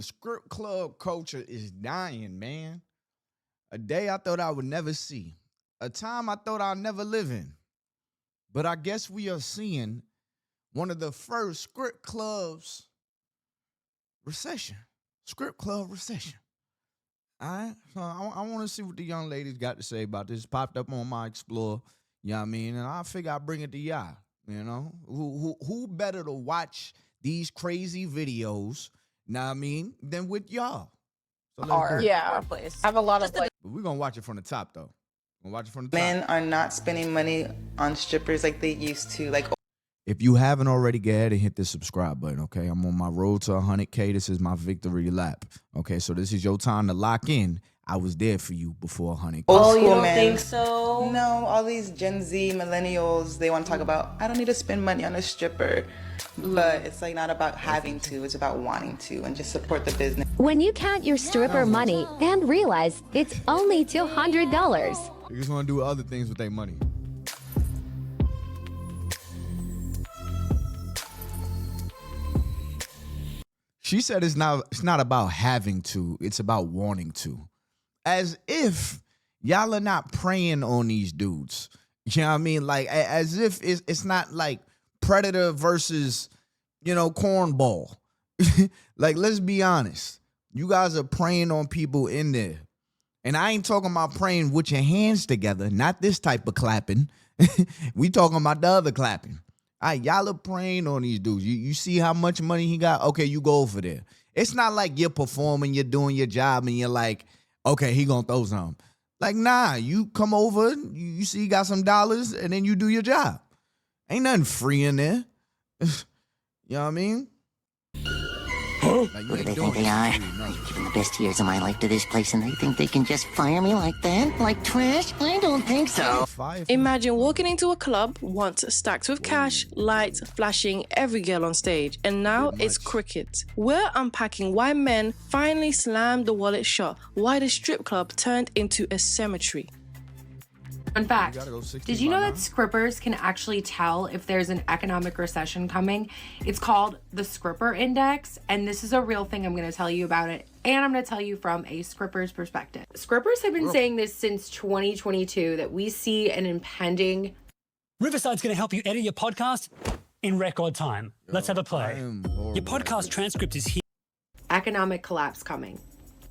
The script club culture is dying, man. A day I thought I would never see. A time I thought I'd never live in. But I guess we are seeing one of the first script clubs recession. Script club recession. All right. So I want to see what the young ladies got to say about this. Popped up on my Explore. You know what I mean? And I figure I'll bring it to y'all. You know? Who better to watch these crazy videos, you know what I mean, than with y'all? So let's do it. Yeah, please. I have a lot of like. But we're going to watch it from the top, though. We're going to watch it from the top. Men are not spending money on strippers like they used to. Like, if you haven't already, go ahead and hit the subscribe button, okay? I'm on my road to 100K. This is my victory lap, okay? So this is your time to lock in. I was there for you before 100K. old school you don't men. think so? No, all these Gen Z millennials, they want to talk about, I don't need to spend money on a stripper. But it's like not about having to, it's about wanting to, and just support the business. When you count your stripper money and realize it's only $200. They just want to do other things with their money. She said it's not about having to, it's about wanting to. As if y'all are not preying on these dudes. You know what I mean? Like, as if it's not like Predator versus, you know, cornball. Like, let's be honest. You guys are preying on people in there. And I ain't talking about praying with your hands together, not this type of clapping. We talking about the other clapping. All right, y'all are preying on these dudes. You see how much money he got? Okay, you go over there. It's not like you're performing, you're doing your job, and you're like, okay, he gonna throw some. Like, nah, you come over, you see he got some dollars, and then you do your job. Ain't nothing free in there. You know what I mean? Who do they think they are? I've given the best years of my life to this place and they think they can just fire me like that? Like trash? I don't think so. Imagine walking into a club, once stacked with cash, lights, flashing every girl on stage, and now it's cricket. We're unpacking why men finally slammed the wallet shut, why the strip club turned into a cemetery. Fun fact, did you know that scrippers can actually tell if there's an economic recession coming? It's called the Scripper Index, and this is a real thing. I'm going to tell you about it, and I'm going to tell you from a scripper's perspective. Scrippers have been saying this since 2022, that we see an impending... Riverside's going to help you edit your podcast in record time. Let's have a play. Your podcast transcript is here. Economic collapse coming.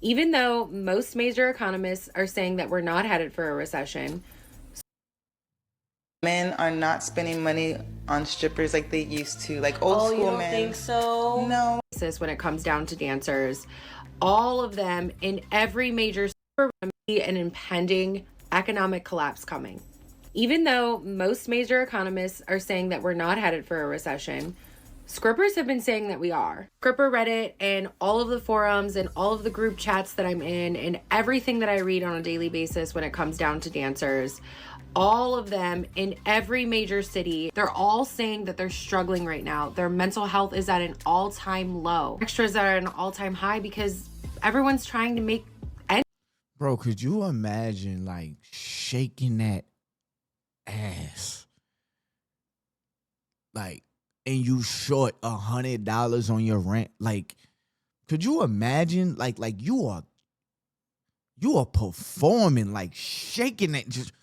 Even though most major economists are saying that we're not headed for a recession... Men are not spending money on strippers like they used to. Like, old school men. think so? No. When it comes down to dancers, all of them in every major see an impending economic collapse coming. Even though most major economists are saying that we're not headed for a recession, scrippers have been saying that we are. Scripper Reddit and all of the forums and all of the group chats that I'm in and everything that I read on a daily basis when it comes down to dancers, all of them in every major city, they're all saying that they're struggling right now. Their mental health is at an all-time low. Extras are at an all-time high because everyone's trying to make ends. Bro, could you imagine, like, shaking that ass? Like, and you short $100 on your rent? Like, could you imagine, like you are performing, like, shaking it, just...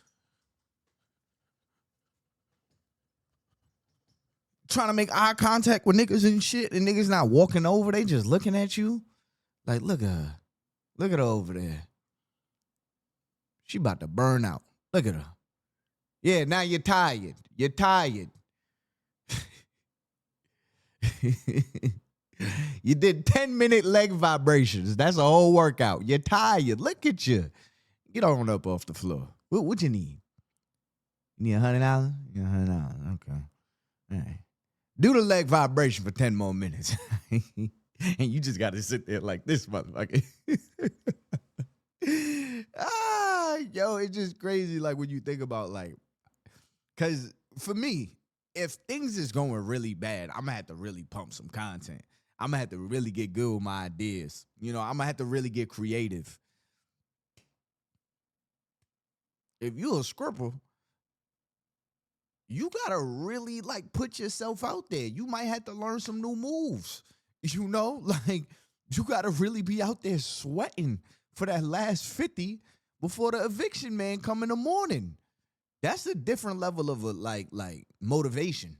trying to make eye contact with niggas and shit, and niggas not walking over, they just looking at you. Like, look at her. Look at her over there. She about to burn out. Look at her. Yeah, now you're tired. You're tired. You did 10-minute leg vibrations. That's a whole workout. You're tired. Look at you. Get on up off the floor. What you need? You need $100? You need $100. Okay. All right. Do the leg vibration for 10 more minutes. And you just got to sit there like this, motherfucker. Yo, it's just crazy, like, when you think about, like, because for me, if things is going really bad, I'm going to have to really pump some content. I'm going to have to really get good with my ideas. You know, I'm going to have to really get creative. If you're a scripper, you gotta really, like, put yourself out there. You might have to learn some new moves, you know? Like, You gotta really be out there sweating for that last 50 before the eviction man come in the morning. That's a different level of like motivation.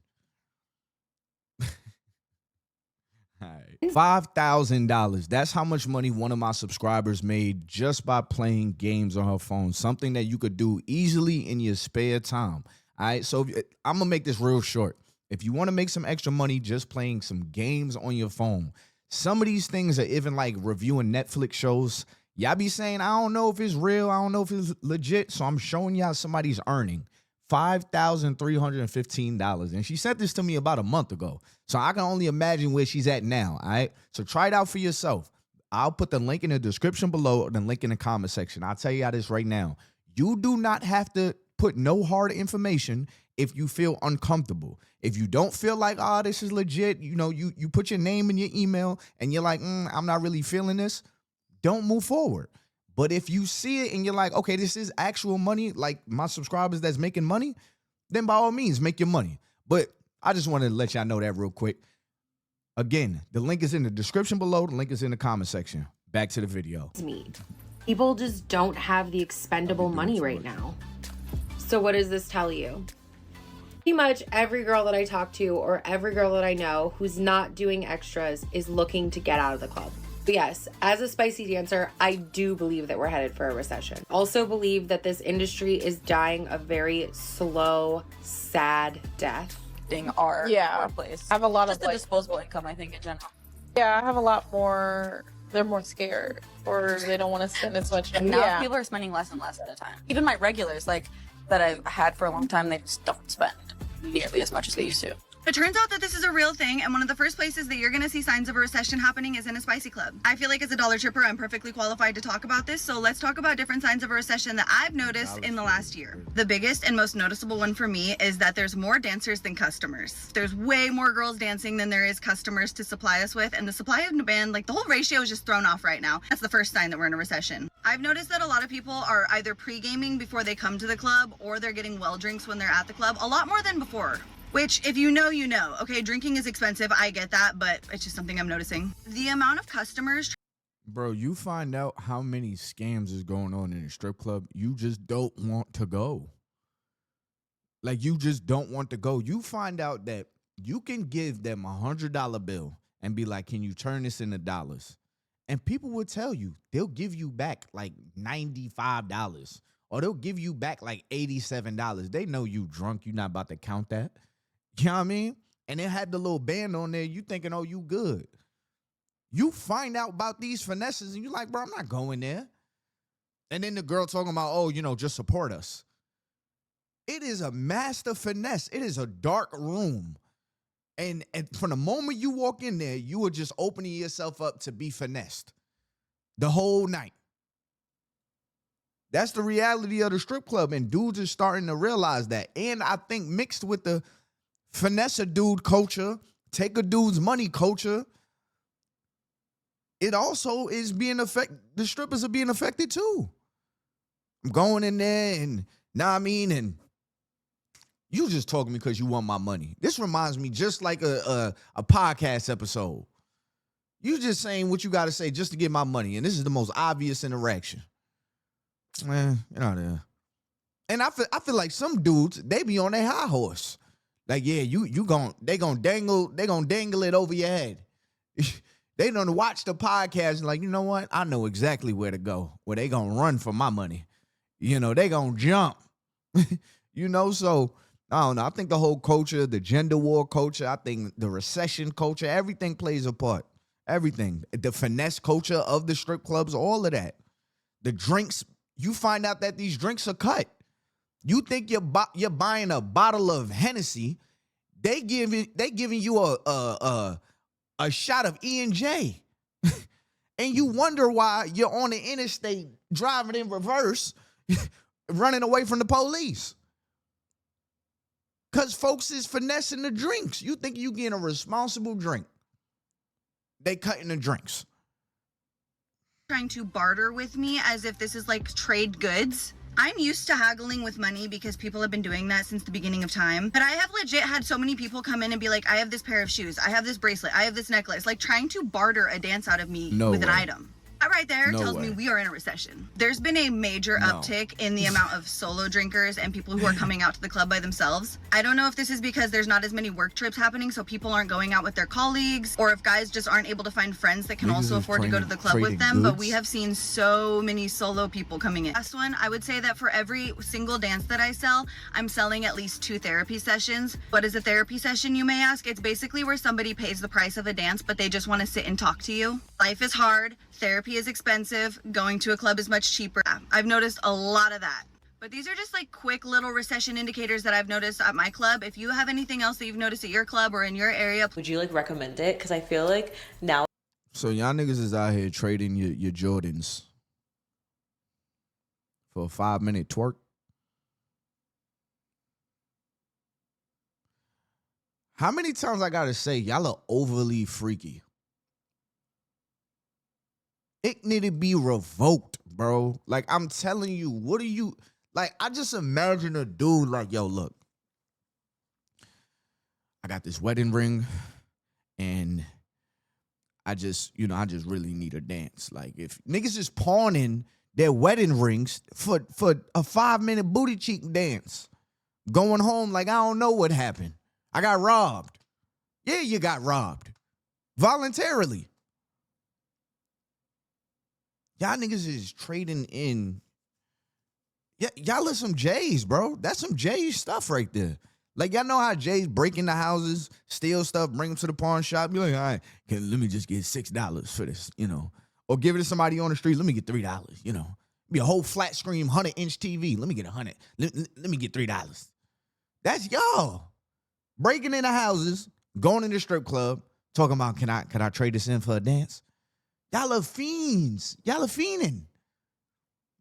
All right. $5,000. That's how much money one of my subscribers made just by playing games on her phone. Something that you could do easily in your spare time. All right. So I'm gonna make this real short. If you want to make some extra money just playing some games on your phone, some of these things are even like reviewing Netflix shows. Y'all be saying, I don't know if it's real. I don't know if it's legit. So I'm showing y'all somebody's earning $5,315. And she sent this to me about a month ago. So I can only imagine where she's at now. All right. So try it out for yourself. I'll put the link in the description below or the link in the comment section. I'll tell y'all this right now. You do not have to put no hard information if you feel uncomfortable. If you don't feel like, oh, this is legit, you know, you put your name in your email and you're like, I'm not really feeling this, don't move forward. But if you see it and you're like, okay, this is actual money, like my subscribers that's making money, then by all means, make your money. But I just wanted to let y'all know that real quick. Again, the link is in the description below. The link is in the comment section. Back to the video. People just don't have the expendable money right now. So what does this tell you? Pretty much every girl that I talk to or every girl that I know who's not doing extras is looking to get out of the club. But yes, as a spicy dancer, I do believe that we're headed for a recession. Also believe that this industry is dying a very slow, sad death. Our place. I have a lot just of the like, disposable income, I think, in general. yeah, I have a lot more. They're more scared, or they don't want to spend as much. And now people are spending less and less at a time. Even my regulars, like that I've had for a long time, they just don't spend nearly as much as they used to. It turns out that this is a real thing, and one of the first places that you're going to see signs of a recession happening is in a spicy club. I feel like as a dollar tripper, I'm perfectly qualified to talk about this, so let's talk about different signs of a recession that I've noticed in the last year. The biggest and most noticeable one for me is that there's more dancers than customers. There's way more girls dancing than there is customers to supply us with, and the supply of demand, like the whole ratio is just thrown off right now. That's the first sign that we're in a recession. I've noticed that a lot of people are either pre-gaming before they come to the club, or they're getting well drinks when they're at the club, a lot more than before. Which, if you know, you know. Okay, drinking is expensive, I get that, but it's just something I'm noticing. The amount of customers... Bro, you find out how many scams is going on in a strip club, you just don't want to go. Like, you just don't want to go. You find out that you can give them $100 bill and be like, can you turn this into dollars? And people will tell you, they'll give you back like $95, or they'll give you back like $87. They know you drunk, you're not about to count that. You know what I mean? And it had the little band on there. You thinking, oh, you good. You find out about these finesses and you're like, bro, I'm not going there. And then the girl talking about, oh, you know, just support us. It is a master finesse. It is a dark room. And from the moment you walk in there, you are just opening yourself up to be finessed the whole night. That's the reality of the strip club. And dudes are starting to realize that. And I think mixed with the finesse a dude culture, take a dude's money culture, it also is being affected. The strippers are being affected too. I'm going in there and, know what I mean? And you just talking to me because you want my money. This reminds me just like a podcast episode. You just saying what you got to say just to get my money. And this is the most obvious interaction. Man, you know there. And I feel like some dudes, they be on their high horse. Like, yeah, they gonna dangle it over your head. They don't watch the podcast and like, you know what? I know exactly where to go, where they gonna run for my money. You know, they gonna jump. You know, so I don't know. I think the whole culture, the gender war culture, I think the recession culture, everything plays a part. Everything. The finesse culture of the strip clubs, all of that. The drinks, you find out that these drinks are cut. You think you're buying a bottle of Hennessy, they giving you a shot of E&J. And you wonder why you're on the interstate driving in reverse, running away from the police. Because folks is finessing the drinks. You think you getting a responsible drink. They cutting the drinks. Trying to barter with me as if this is like trade goods. I'm used to haggling with money because people have been doing that since the beginning of time. But I have legit had so many people come in and be like, I have this pair of shoes, I have this bracelet, I have this necklace, like trying to barter a dance out of me with an item. That right there tells me we are in a recession. There's been a major uptick in the amount of solo drinkers and people who are coming out to the club by themselves. I don't know if this is because there's not as many work trips happening, so people aren't going out with their colleagues, or if guys just aren't able to find friends that can also afford to go to the club with them, but we have seen so many solo people coming in. Last one, I would say that for every single dance that I sell, I'm selling at least 2 therapy sessions. What is a therapy session, you may ask? It's basically where somebody pays the price of a dance, but they just want to sit and talk to you. Life is hard. Therapy is expensive. Going to a club is much cheaper. I've noticed a lot of that. But these are just like quick little recession indicators that I've noticed at my club. If you have anything else that you've noticed at your club or in your area, would you like recommend it? Because I feel like now. So y'all niggas is out here trading your Jordans for a 5-minute twerk. How many times I gotta say y'all are overly freaky? It need to be revoked, bro. Like, I'm telling you, what are you... Like, I just imagine a dude like, yo, look. I got this wedding ring, and I just really need a dance. Like, if niggas is pawning their wedding rings for a 5-minute booty cheek dance, going home like, I don't know what happened. I got robbed. Yeah, you got robbed. Voluntarily. Y'all niggas is trading in. Yeah, y'all are some J's, bro. That's some J stuff right there. Like, y'all know how J's break into houses, steal stuff, bring them to the pawn shop. You're like, all right, let me just get $6 for this, Or give it to somebody on the street. Let me get $3, Be a whole flat screen 100-inch TV. Let me get 100. Let me get $3. That's y'all. Breaking into houses, going in the strip club, talking about, can I trade this in for a dance? Y'all are fiends. Y'all are fiending.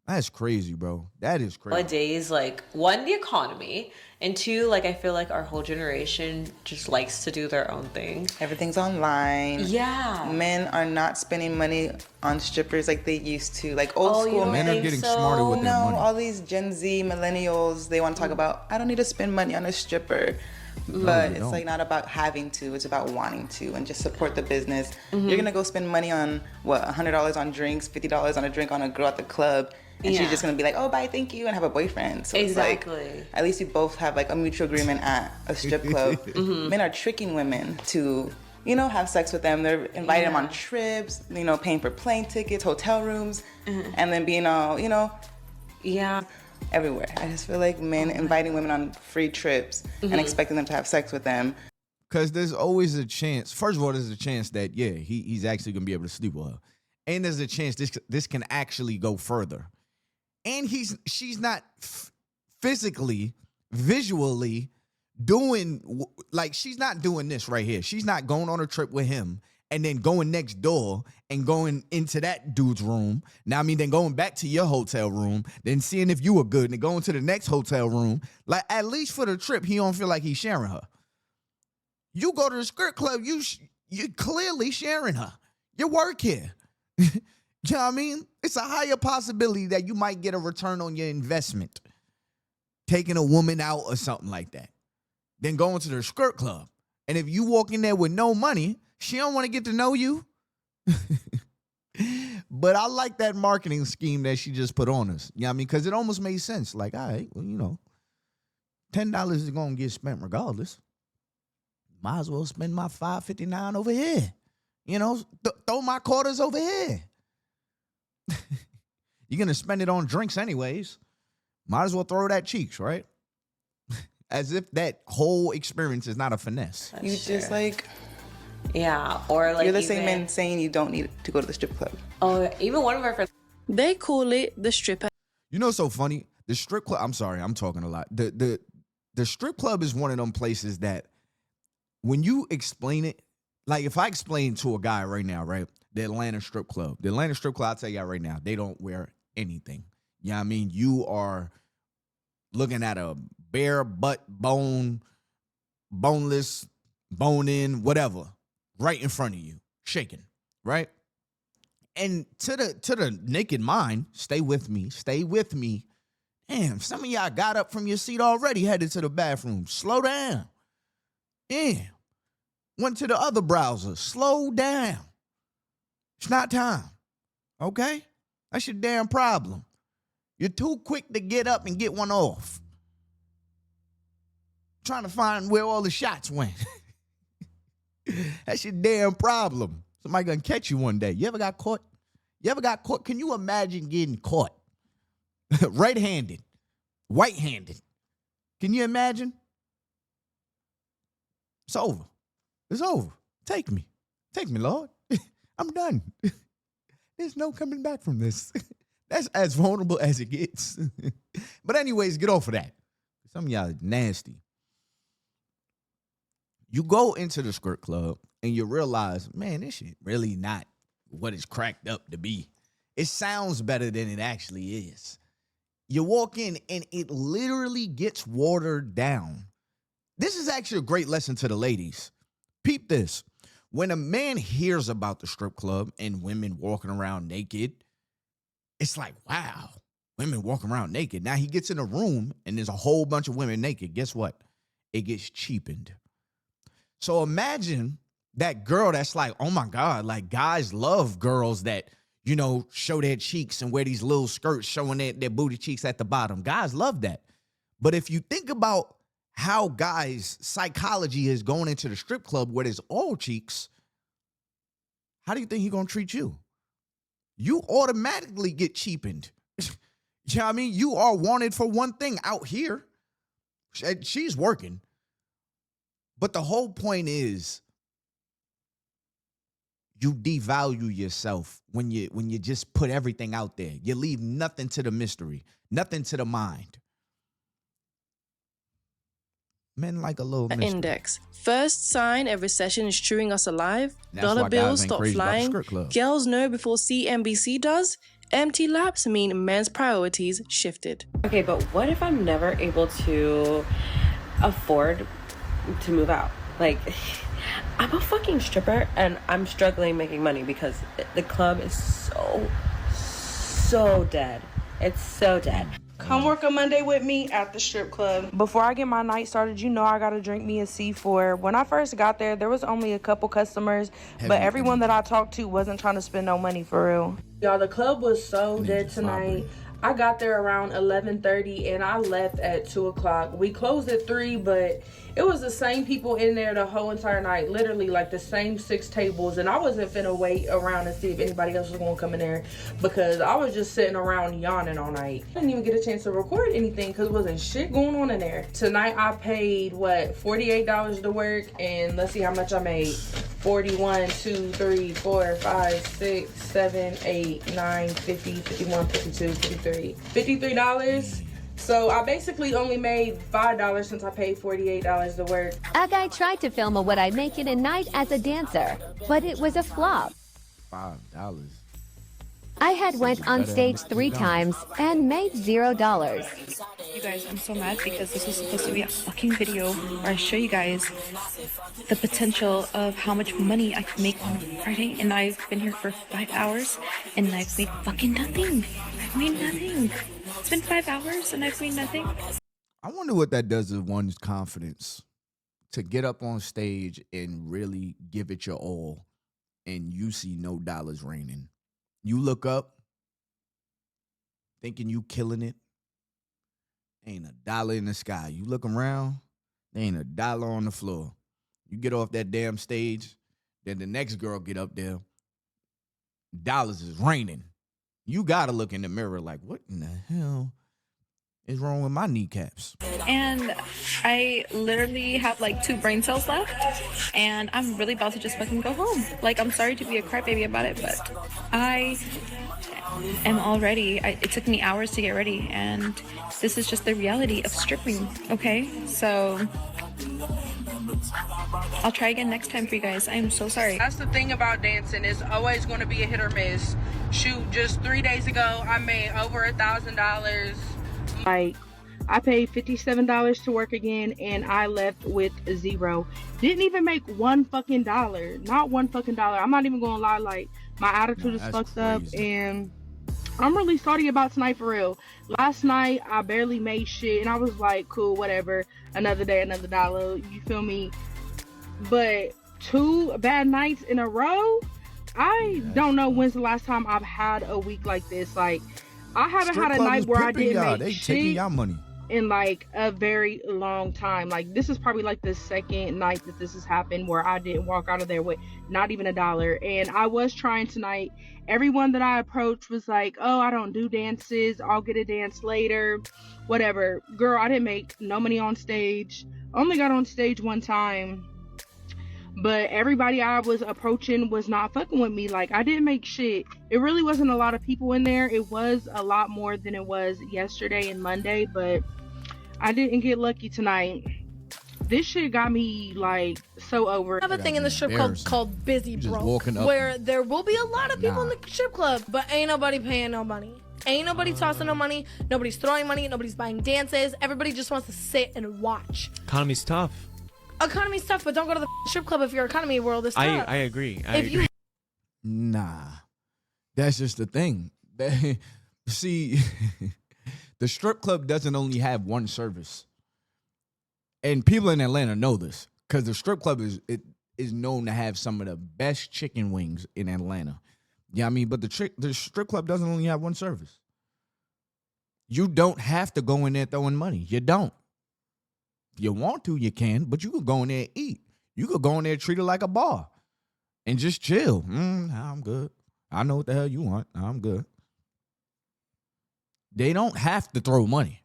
That's crazy, bro. That is crazy. Nowadays, like, 1, the economy, and 2, like, I feel like our whole generation just likes to do their own thing. Everything's online. Yeah. Men are not spending money on strippers like they used to. Like old school men are getting smarter with their money. All these Gen Z millennials, they want to talk about, I don't need to spend money on a stripper. But it's like not about having to, it's about wanting to, and just support the business. You're gonna go spend money on what, $100 on drinks, $50 on a drink on a girl at the club, and she's just gonna be like, oh, bye, thank you, and have a boyfriend. So exactly. It's like, at least you both have like a mutual agreement at a strip club. Men are tricking women to, have sex with them. They're inviting them on trips, paying for plane tickets, hotel rooms, and then being all, everywhere. I just feel like men inviting women on free trips and expecting them to have sex with them. Because there's always a chance. First of all, there's a chance that, he's actually going to be able to sleep with her. And there's a chance this can actually go further. And she's not physically, visually doing, like, she's not doing this right here. She's not going on a trip with him and then going next door and going into that dude's room. Now, then going back to your hotel room, then seeing if you were good, and then going to the next hotel room. Like, at least for the trip, he don't feel like he's sharing her. You go to the strip club, you're clearly sharing her. You work here. You know what I mean? It's a higher possibility that you might get a return on your investment taking a woman out or something like that than going to the strip club. And if you walk in there with no money, she don't want to get to know you. But I like that marketing scheme that she just put on us. You know what I mean? Because it almost made sense. Like, all right, well, $10 is going to get spent regardless. Might as well spend my $5.59 over here. Throw my quarters over here. You're going to spend it on drinks anyways. Might as well throw that cheeks, right? As if that whole experience is not a finesse. You just like... Yeah, or like... You're the same man saying you don't need to go to the strip club. Oh, even one of our friends... They call it the stripper. You know what's so funny? The strip club... I'm sorry, I'm talking a lot. The strip club is one of them places that when you explain it, like if I explain to a guy right now, right, the Atlanta strip club, I'll tell you right now, they don't wear anything. You know what I mean? You are looking at a bare butt, boneless, bone-in, whatever, right in front of you, shaking, right? And to the naked mind, stay with me. Damn, some of y'all got up from your seat already, headed to the bathroom. Slow down. Damn. Went to the other browser. Slow down. It's not time. Okay? That's your damn problem. You're too quick to get up and get one off. Trying to find where all the shots went. That's your damn problem. Somebody gonna catch you one day. You ever got caught? Can you imagine getting caught? Right-handed, white-handed. Can you imagine? It's over. It's over. Take me, Lord. I'm done. There's no coming back from this. That's as vulnerable as it gets. But anyways, get off of that. Some of y'all are nasty. You go into the strip club and you realize, man, this shit really not what it's cracked up to be. It sounds better than it actually is. You walk in and it literally gets watered down. This is actually a great lesson to the ladies. Peep this. When a man hears about the strip club and women walking around naked, it's like, wow, women walking around naked. Now he gets in a room and there's a whole bunch of women naked. Guess what? It gets cheapened. So imagine that girl that's like, oh my God, like guys love girls that, you know, show their cheeks and wear these little skirts showing their booty cheeks at the bottom. Guys love that. But if you think about how guys' psychology is going into the strip club where there's all cheeks, how do you think he's going to treat you? You automatically get cheapened. You know what I mean? You are wanted for one thing out here. She's working. But the whole point is you devalue yourself when you just put everything out there. You leave nothing to the mystery, nothing to the mind. Men like a little mystery. Index. First sign a recession is chewing us alive. That's Dollar why guys bills ain't stop crazy about the flying. strip club. Girls know before CNBC does. Empty laps mean men's priorities shifted. Okay, but what if I'm never able to afford to move out? Like, I'm a fucking stripper and I'm struggling making money because the club is so dead. It's so dead. Come work a Monday with me at the strip club. Before I get my night started, you know I gotta drink me a C4. When I first got there was only a couple customers, but everyone that I talked to wasn't trying to spend no money for real. Y'all, the club was so dead tonight. I got there around 11:30 and I left at 2 o'clock. We closed at 3, but it was the same people in there the whole entire night, literally like the same 6 tables. And I wasn't finna wait around and see if anybody else was gonna come in there because I was just sitting around yawning all night. I didn't even get a chance to record anything because wasn't shit going on in there. Tonight I paid, $48 to work, and let's see how much I made. 41, 2, 3, 4, 5, 6, 7, 8, 9, 50, 51, 52, 53. $53. So I basically only made $5 since I paid $48 to work. A guy tried to film a what I make in a night as a dancer, but it was a flop. $5. I had went on stage 3 times and made $0. You guys, I'm so mad because this was supposed to be a fucking video where I show you guys the potential of how much money I can make on Friday, and I've been here for 5 hours and I've made fucking nothing. I've made nothing. It's been 5 hours and I've made nothing. I wonder what that does to one's confidence to get up on stage and really give it your all and you see no dollars raining. You look up thinking you killing it. Ain't a dollar in the sky. You look around, there ain't a dollar on the floor. You get off that damn stage, then the next girl get up there, dollars is raining. You gotta look in the mirror like, what in the hell is wrong with my kneecaps? And I literally have like 2 brain cells left, and I'm really about to just fucking go home. Like, I'm sorry to be a crybaby about it, but I am all ready. It took me hours to get ready, and this is just the reality of stripping, okay? So I'll try again next time for you guys. I am so sorry. That's the thing about dancing. It's always going to be a hit or miss. Shoot, just 3 days ago, I made over $1,000. Like, I paid $57 to work again, and I left with 0. Didn't even make one fucking dollar. Not one fucking dollar. I'm not even gonna lie. Like, my attitude is fucked up, and I'm really salty about tonight for real. Last night I barely made shit and I was like, cool, whatever. Another day, another dollar. You feel me? But 2 bad nights in a row? I don't know when's the last time I've had a week like this. Like, I haven't had a night where I didn't make shit in like a very long time. Like, this is probably like the second night that this has happened where I didn't walk out of there with not even $1. And I was trying tonight. Everyone that I approached was like, oh, I don't do dances. I'll get a dance later. Whatever. Girl, I didn't make no money on stage. Only got on stage one time. But everybody I was approaching was not fucking with me. Like, I didn't make shit. It really wasn't a lot of people in there. It was a lot more than it was yesterday and Monday. But I didn't get lucky tonight. This shit got me, like, so over. I have a thing in the strip club called Busy Broke, where there will be a lot of people in the strip club, but ain't nobody paying no money. Ain't nobody tossing no money. Nobody's throwing money. Nobody's buying dances. Everybody just wants to sit and watch. Economy's tough. Economy's tough, but don't go to the strip club if your economy world is tough. I agree. I agree. Nah, that's just the thing. See, the strip club doesn't only have one service. And people in Atlanta know this because the strip club is known to have some of the best chicken wings in Atlanta. Yeah, I mean, but the strip club doesn't only have one service. You don't have to go in there throwing money. You don't. If you want to, you can, but you could go in there and eat. You could go in there and treat it like a bar and just chill. I'm good. I know what the hell you want. I'm good. They don't have to throw money.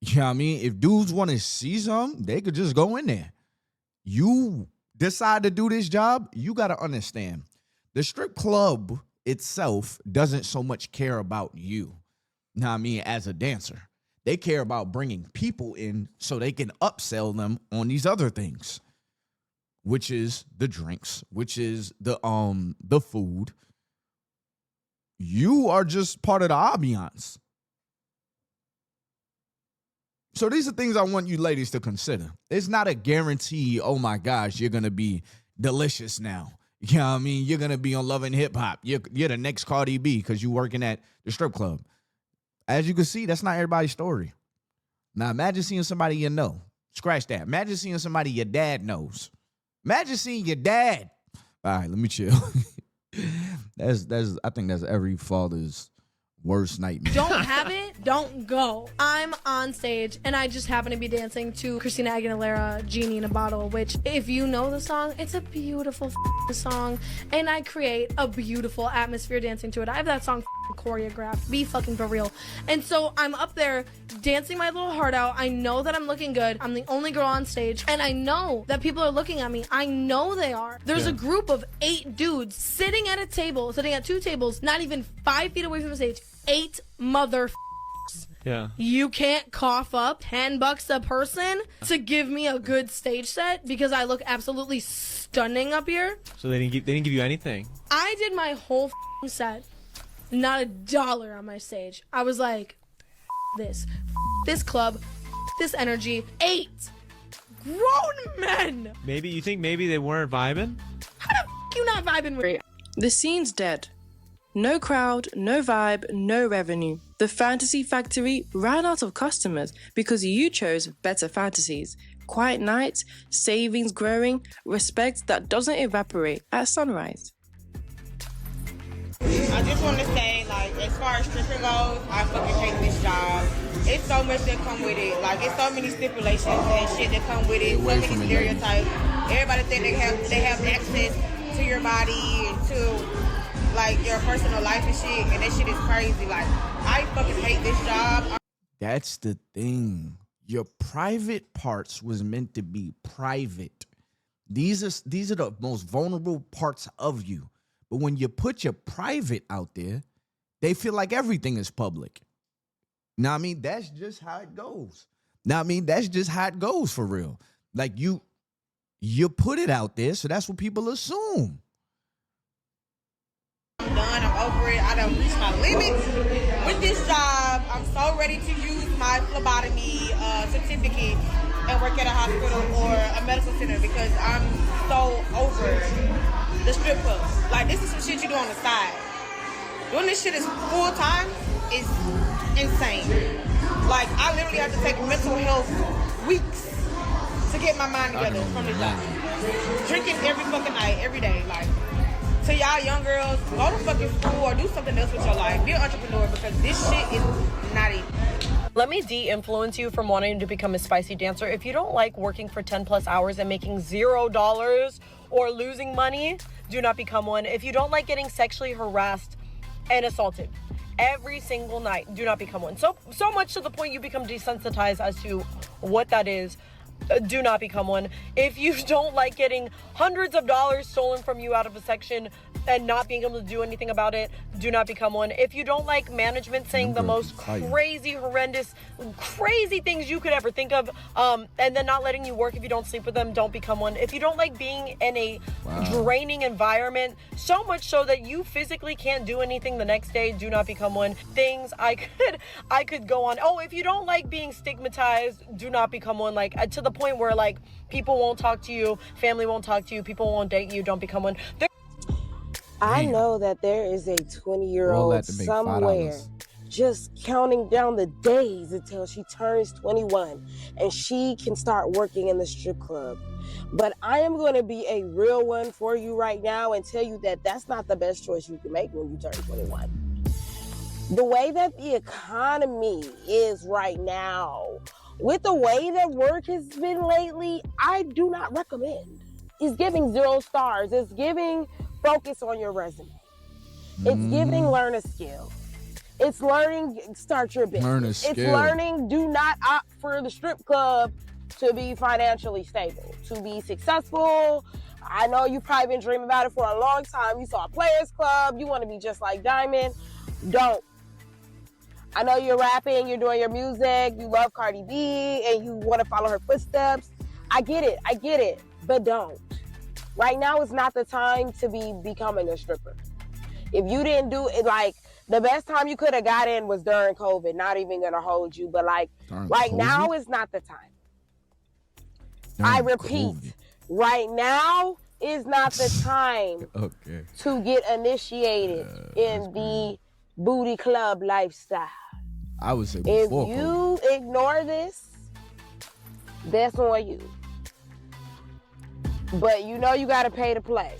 You know what I mean? If dudes want to see something, they could just go in there. You decide to do this job, you got to understand. The strip club itself doesn't so much care about you. You know what I mean? As a dancer. They care about bringing people in so they can upsell them on these other things, which is the drinks, which is the food. You are just part of the ambiance. So these are things I want you ladies to consider. It's not a guarantee, oh my gosh, you're going to be delicious now. You know what I mean? You're going to be on Love and Hip Hop. You're the next Cardi B because you're working at the strip club. As you can see, that's not everybody's story. Now, imagine seeing somebody you know. Scratch that. Imagine seeing somebody your dad knows. Imagine seeing your dad. All right, let me chill. I think that's every father's worst nightmare. Don't have it, don't go. I'm on stage and I just happen to be dancing to Christina Aguilera, Genie in a Bottle, which if you know the song, it's a beautiful song and I create a beautiful atmosphere dancing to it. I have that song choreographed, be fucking for real. And so I'm up there dancing my little heart out. I know that I'm looking good. I'm the only girl on stage and I know that people are looking at me. I know they are. There's a group of 8 dudes sitting at 2 tables, not even 5 feet away from the stage. 8 mother. Yeah. You can't cough up $10 a person to give me a good stage set because I look absolutely stunning up here. So they didn't give you anything. I did my whole set, not $1 on my stage. I was like, this club, this energy. 8 grown men. Maybe you think they weren't vibing? How the you not vibing with me? The scene's dead. No crowd, no vibe, no revenue. The Fantasy Factory ran out of customers because you chose better fantasies. Quiet nights, savings growing, respect that doesn't evaporate at sunrise. I just want to say, like, as far as stripping goes, I fucking hate this job. It's so much that come with it. Like, it's so many stipulations and shit that come with it. So many stereotypes. Everybody think they have access to your body and to, like, your personal life and shit, and that shit is crazy. Like, I fucking hate this job. That's the thing. Your private parts was meant to be private. These are the most vulnerable parts of you. But when you put your private out there, they feel like everything is public. Now, I mean, that's just how it goes. Now, I mean, that's just how it goes for real. Like, you put it out there, so that's what people assume. I'm done. I'm over it. I done reached my limits with this job. I'm so ready to use my phlebotomy certificate and work at a hospital or a medical center because I'm so over the strip club. Like, this is some shit you do on the side. Doing this shit is full time is insane. Like, I literally have to take mental health weeks to get my mind together from this job. Drinking every fucking night, every day. Like, to y'all young girls, go to fucking school or do something else with your life. Be an entrepreneur because this shit is not easy. Let me de-influence you from wanting to become a spicy dancer. If you don't like working for 10 plus hours and making $0 or losing money, do not become one. If you don't like getting sexually harassed and assaulted every single night, do not become one. So much to the point you become desensitized as to what that is. Do not become one. If you don't like getting hundreds of dollars stolen from you out of a section and not being able to do anything about it, do not become one. If you don't like management saying the most crazy, horrendous, crazy things you could ever think of, and then not letting you work if you don't sleep with them, don't become one. If you don't like being in a draining environment, so much so that you physically can't do anything the next day, do not become one. Things I could go on. Oh, if you don't like being stigmatized, do not become one. Like, to the point where, like, people won't talk to you, family won't talk to you, people won't date you, don't become one. I know that there is a 20-year-old somewhere just counting down the days until she turns 21 and she can start working in the strip club. But I am going to be a real one for you right now and tell you that that's not the best choice you can make when you turn 21. The way that the economy is right now, with the way that work has been lately, I do not recommend. It's giving 0 stars. It's giving focus on your resume. It's giving learn a skill. It's learning start your business. Learn a skill. It's learning do not opt for the strip club to be financially stable, to be successful. I know you've probably been dreaming about it for a long time. You saw a Players Club. You want to be just like Diamond. Don't. I know you're rapping, you're doing your music, you love Cardi B, and you want to follow her footsteps. I get it, but don't. Right now is not the time to be becoming a stripper. If you didn't do it, like, the best time you could have got in was during COVID. Not even gonna hold you, but like, right now is not the time. I repeat, right now is not the time to get initiated in the booty club lifestyle. I would say if before you ignore this, that's on you. But you know you gotta pay to play.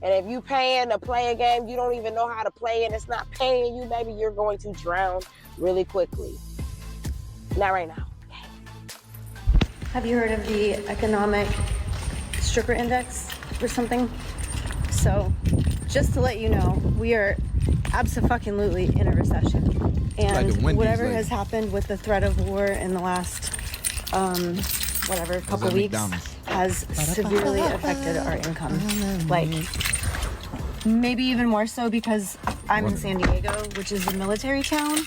And if you paying to play a game you don't even know how to play and it's not paying you, maybe you're going to drown really quickly. Not right now. Have you heard of the economic stripper index or something? So, just to let you know, we are abso-fucking-lutely in a recession. And like whatever has happened with the threat of war in the last, couple weeks has severely affected our income. Like, maybe even more so because I'm in San Diego, which is a military town.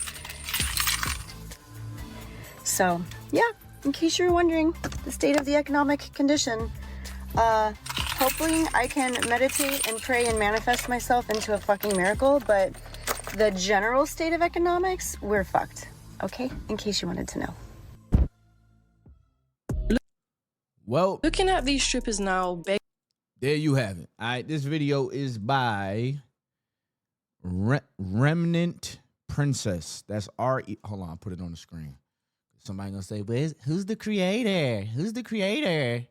So, yeah, in case you're wondering, the state of the economic condition. Hopefully I can meditate and pray and manifest myself into a fucking miracle, but the general state of economics, we're fucked. Okay? In case you wanted to know. Well, looking at these strippers now, there you have it. All right, this video is by Remnant Princess. That's R-E. Hold on, I'll put it on the screen. Somebody gonna say, but who's the creator? Who's the creator?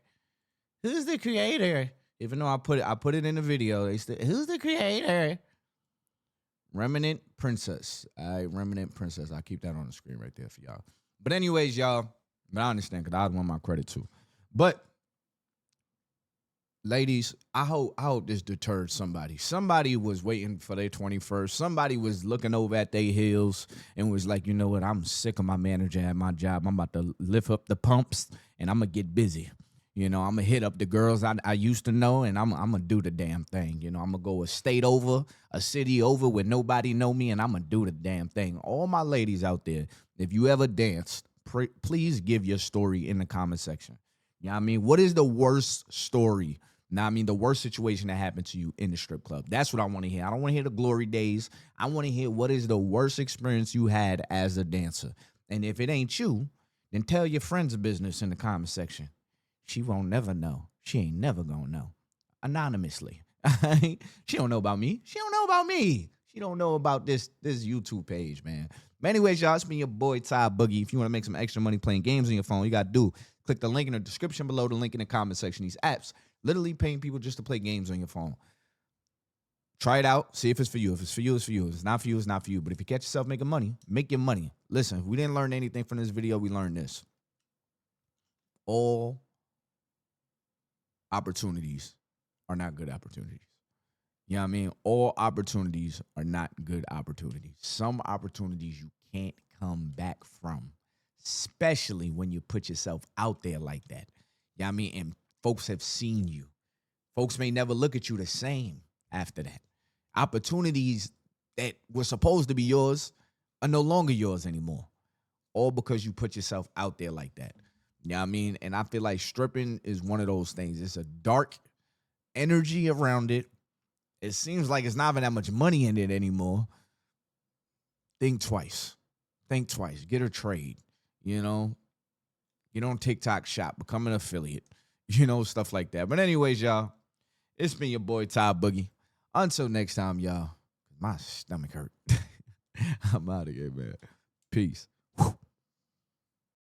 Who's the creator? Even though I put it in the video, they said, who's the creator? Remnant Princess. All right, Remnant Princess. I'll keep that on the screen right there for y'all. But anyways, y'all, but I understand because I want my credit too. But ladies, I hope this deterred somebody. Somebody was waiting for their 21st. Somebody was looking over at their heels and was like, you know what? I'm sick of my manager at my job. I'm about to lift up the pumps and I'm going to get busy. You know, I'm going to hit up the girls I used to know and I'm going to do the damn thing. You know, I'm going to go a state over, a city over where nobody know me and I'm going to do the damn thing. All my ladies out there, if you ever danced, please give your story in the comment section. You know what I mean? What is the worst story? Now, I mean, the worst situation that happened to you in the strip club. That's what I want to hear. I don't want to hear the glory days. I want to hear what is the worst experience you had as a dancer. And if it ain't you, then tell your friends' business in the comment section. She won't never know. She ain't never gonna know. Anonymously. She don't know about me. She don't know about me. She don't know about this YouTube page, man. But anyways, y'all, it's been your boy Ty Boogie. If you want to make some extra money playing games on your phone, you got to do click the link in the description below, the link in the comment section. These apps literally paying people just to play games on your phone. Try it out. See if it's for you. If it's for you, it's for you. If it's not for you, it's not for you. But if you catch yourself making money, make your money. Listen, if we didn't learn anything from this video, we learned this. All opportunities are not good opportunities. You know what I mean? All opportunities are not good opportunities. Some opportunities you can't come back from, especially when you put yourself out there like that. You know what I mean? And folks have seen you. Folks may never look at you the same after that. Opportunities that were supposed to be yours are no longer yours anymore. All because you put yourself out there like that. You know what I mean? And I feel like stripping is one of those things. It's a dark energy around it. It seems like it's not even that much money in it anymore. Think twice. Think twice. Get a trade. You know? Get on TikTok shop. Become an affiliate. You know, stuff like that. But anyways, y'all, it's been your boy Ty Boogie. Until next time, y'all. My stomach hurt. I'm out of here, man. Peace.